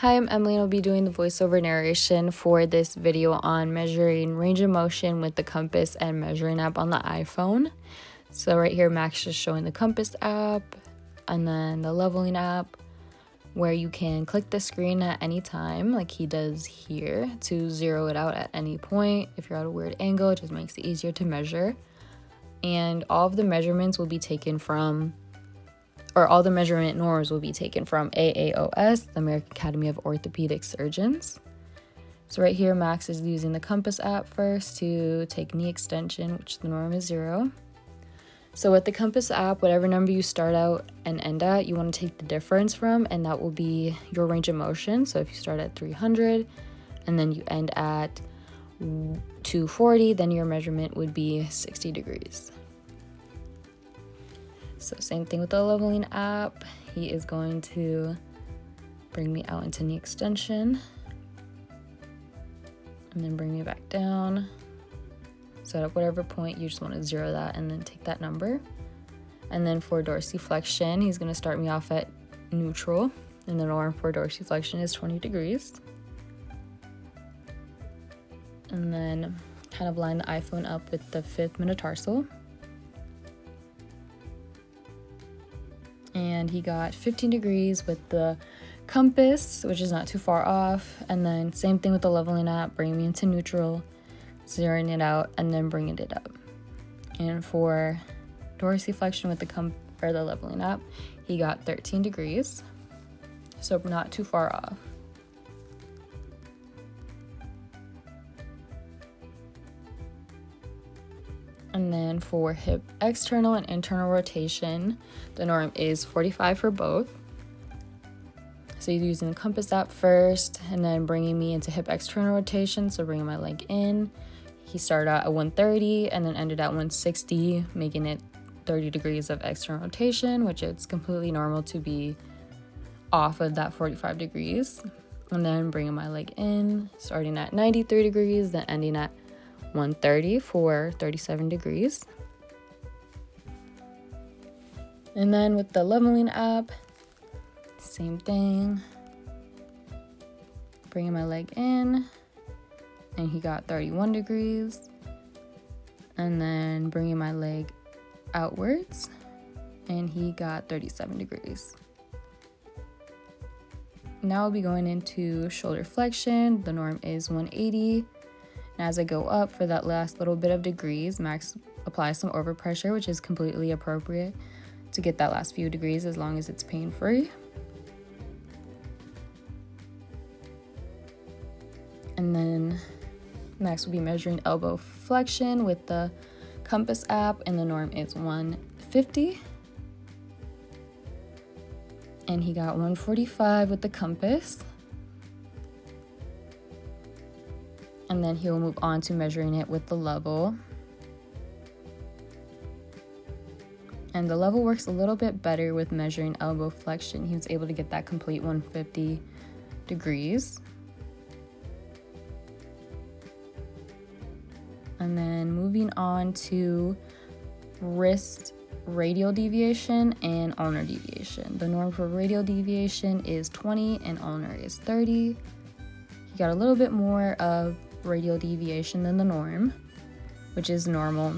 Hi, I'm Emily and I'll be doing the voiceover narration for this video on measuring range of motion with the compass and measuring app on the iPhone. So right here, Max is showing the compass app and then the leveling app where you can click the screen at any time like he does here to zero it out at any point. If you're at a weird angle, it just makes it easier to measure. And all of the measurements will be taken from all the measurement norms will be taken from AAOS, the American Academy of Orthopedic Surgeons. So right here, Max is using the compass app first to take knee extension, which the norm is 0. So with the compass app, whatever number you start out and end at, you want to take the difference from, and that will be your range of motion. So if you start at 300 and then you end at 240, then your measurement would be 60 degrees. So same thing with the leveling app. He is going to bring me out into knee extension and then bring me back down. So at whatever point you just want to zero that and then take that number. And then for dorsiflexion, he's going to start me off at neutral, and the norm for dorsiflexion is 20 degrees. And then kind of line the iPhone up with the 5th metatarsal. And he got 15 degrees with the compass, which is not too far off. And then same thing with the leveling app, bring me into neutral, zeroing it out, and then bringing it up. And for dorsiflexion with the leveling app, he got 13 degrees, so not too far off. And then for hip external and internal rotation, the norm is 45 for both. So he's using the compass app first and then bringing me into hip external rotation, so bringing my leg in. He started out at 130 and then ended at 160, making it 30 degrees of external rotation, which is completely normal to be off of that 45 degrees. And then bringing my leg in, starting at 93 degrees, then ending at 130 for 37 degrees. And then with the leveling app, same thing. Bringing my leg in, and he got 31 degrees. And then bringing my leg outwards, and he got 37 degrees. Now I'll be going into shoulder flexion. The norm is 180. And as I go up for that last little bit of degrees, Max applies some overpressure, which is completely appropriate to get that last few degrees as long as it's pain-free. And then Max will be measuring elbow flexion with the compass app, and the norm is 150. And he got 145 with the compass. And then he'll move on to measuring it with the level. And the level works a little bit better with measuring elbow flexion. He was able to get that complete 150 degrees. And then moving on to wrist radial deviation and ulnar deviation. The norm for radial deviation is 20 and ulnar is 30. He got a little bit more of radial deviation than the norm, which is normal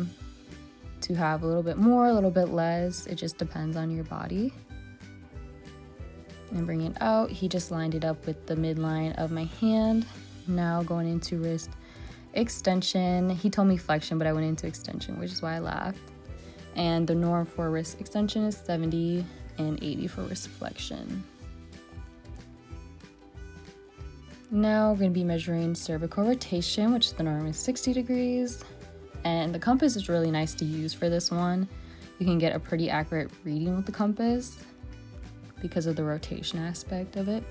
to have a little bit more, a little bit less. It just depends on your body. And bring it out, he just lined it up with the midline of my hand. Now going into wrist extension. He told me flexion, but I went into extension, which is why I laughed. And the norm for wrist extension is 70 and 80 for wrist flexion. Now we're going to be measuring cervical rotation, which the norm is 60 degrees. And the compass is really nice to use for this one. You can get a pretty accurate reading with the compass because of the rotation aspect of it.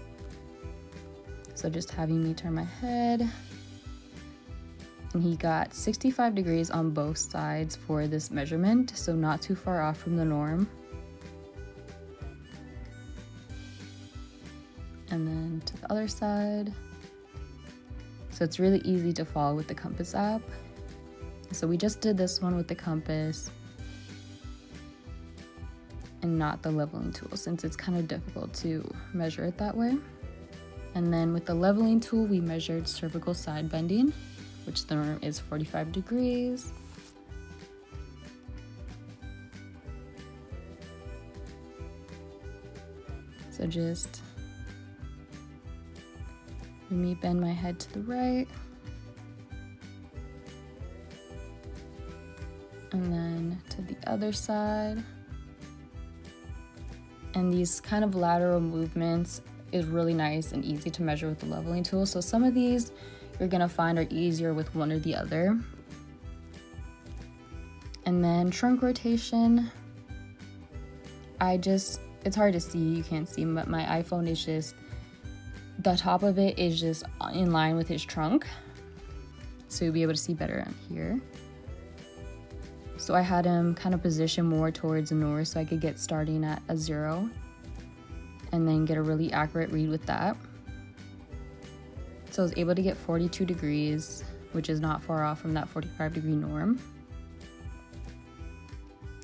So just having me turn my head. And he got 65 degrees on both sides for this measurement, so not too far off from the norm. And then to the other side. So it's really easy to follow with the compass app. So we just did this one with the compass and not the leveling tool, since it's kind of difficult to measure it that way. And then with the leveling tool, we measured cervical side bending, which the norm is 45 degrees. So just let me bend my head to the right. And then to the other side. And these kind of lateral movements is really nice and easy to measure with the leveling tool. So some of these you're gonna find are easier with one or the other. And then trunk rotation, it's hard to see, you can't see, but my iPhone is just, the top of it is just in line with his trunk. So you'll be able to see better on here. So I had him kind of position more towards the north so I could get starting at a 0 and then get a really accurate read with that. So I was able to get 42 degrees, which is not far off from that 45-degree norm.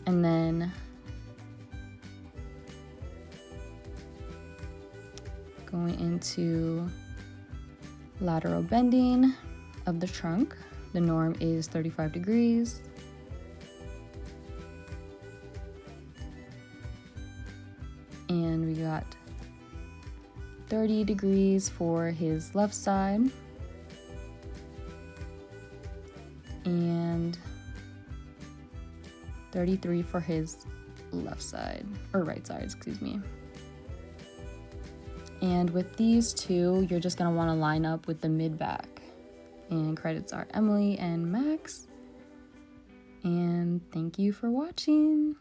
And then going into lateral bending of the trunk, the norm is 35 degrees. And we got 30 degrees for his left side and 33 for his left side, or right side, excuse me. And with these two, you're just gonna wanna line up with the mid-back. And credits are Emily and Max. And thank you for watching.